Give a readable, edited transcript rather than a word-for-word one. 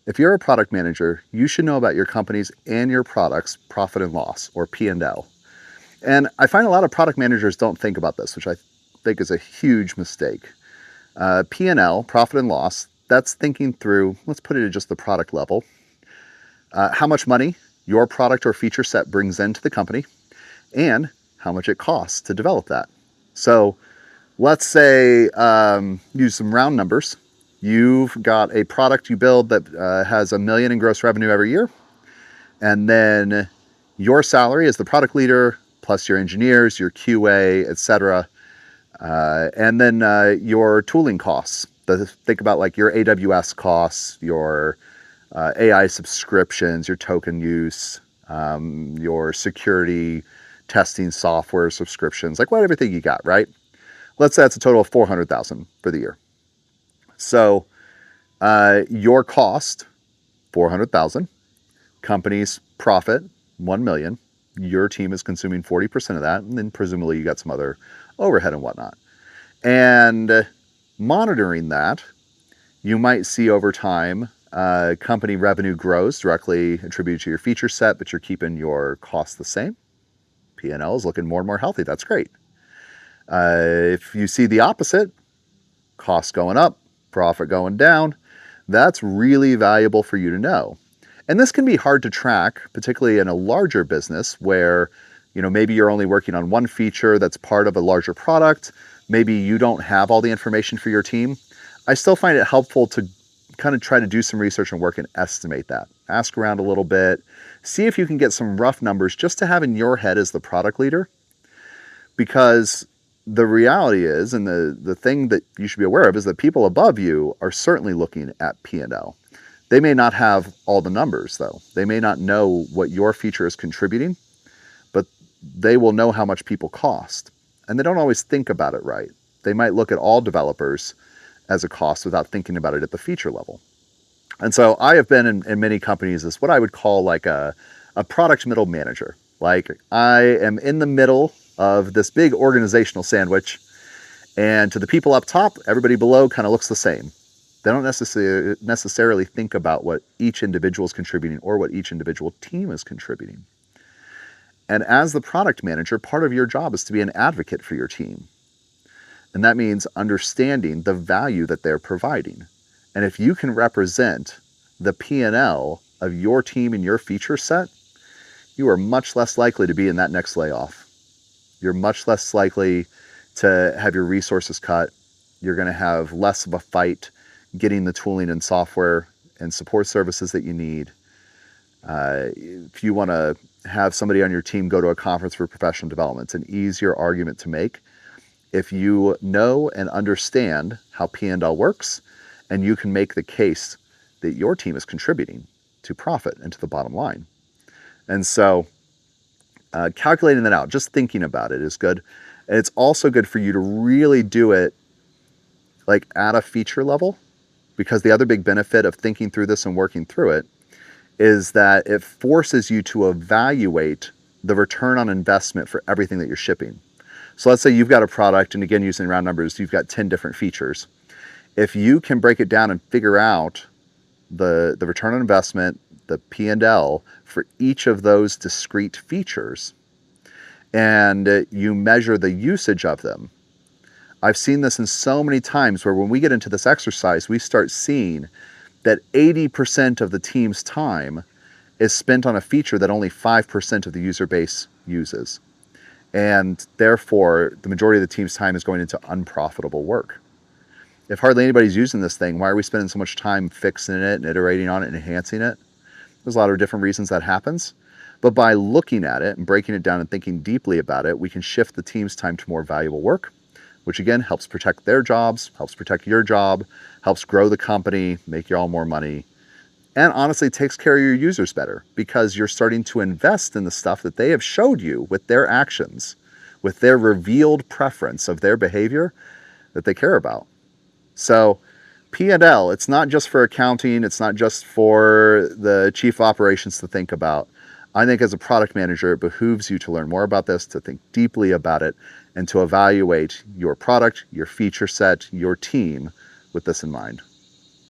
if you're a product manager, you should know about your company's and your product's profit and loss, or P&L. And I find a lot of product managers don't think about this, which I think is a huge mistake. P&L, profit and loss, that's thinking through, let's put it at just the product level, how much money your product or feature set brings into the company, and how much it costs to develop that. So let's say, use some round numbers. You've got a product you build that has $1 million in gross revenue every year. And then your salary as the product leader, plus your engineers, your QA, etc. And then your tooling costs. Think about like your AWS costs, your AI subscriptions, your token use, your security testing software subscriptions, like what everything you got, right? Let's say that's a total of $400,000 for the year. So your cost, $400,000, company's profit, $1 million. Your team is consuming 40% of that, and then presumably you got some other overhead and whatnot. And monitoring that, you might see over time company revenue grows directly attributed to your feature set, but you're keeping your costs the same. P&L is looking more and more healthy. That's great. If you see the opposite, costs going up, profit going down, that's really valuable for you to know. And this can be hard to track, particularly in a larger business where, maybe you're only working on one feature that's part of a larger product. Maybe you don't have all the information for your team. I still find it helpful to kind of try to do some research and work and estimate that. Ask around a little bit, see if you can get some rough numbers just to have in your head as the product leader. Because the reality is, and the thing that you should be aware of, is that people above you are certainly looking at P&L. They may not have all the numbers, though. They may not know what your feature is contributing, but they will know how much people cost. And they don't always think about it right. They might look at all developers as a cost without thinking about it at the feature level. And so I have been in many companies as what I would call like a product middle manager. Like I am in the middle of this big organizational sandwich, and to the people up top, everybody below kind of looks the same. They don't necessarily think about what each individual is contributing or what each individual team is contributing. And as the product manager, part of your job is to be an advocate for your team. And that means understanding the value that they're providing. And if you can represent the P&L of your team and your feature set, you are much less likely to be in that next layoff. You're much less likely to have your resources cut. You're going to have less of a fight getting the tooling and software and support services that you need. If you want to have somebody on your team go to a conference for professional development, it's an easier argument to make if you know and understand how P&L works, and you can make the case that your team is contributing to profit and to the bottom line. And so calculating that out, just thinking about it is good. And it's also good for you to really do it like at a feature level, because the other big benefit of thinking through this and working through it is that it forces you to evaluate the return on investment for everything that you're shipping. So let's say you've got a product, and again, using round numbers, you've got 10 different features. If you can break it down and figure out the return on investment, the P&L for each of those discrete features, and you measure the usage of them. I've seen this in so many times where when we get into this exercise, we start seeing that 80% of the team's time is spent on a feature that only 5% of the user base uses. And therefore, the majority of the team's time is going into unprofitable work. If hardly anybody's using this thing, why are we spending so much time fixing it and iterating on it and enhancing it? There's a lot of different reasons that happens. But by looking at it and breaking it down and thinking deeply about it, we can shift the team's time to more valuable work, which again helps protect their jobs, helps protect your job, helps grow the company, make you all more money, and honestly takes care of your users better, because you're starting to invest in the stuff that they have showed you with their actions, with their revealed preference of their behavior that they care about. So P&L, it's not just for accounting, it's not just for the chief of operations to think about. I think as a product manager, it behooves you to learn more about this, to think deeply about it, and to evaluate your product, your feature set, your team with this in mind.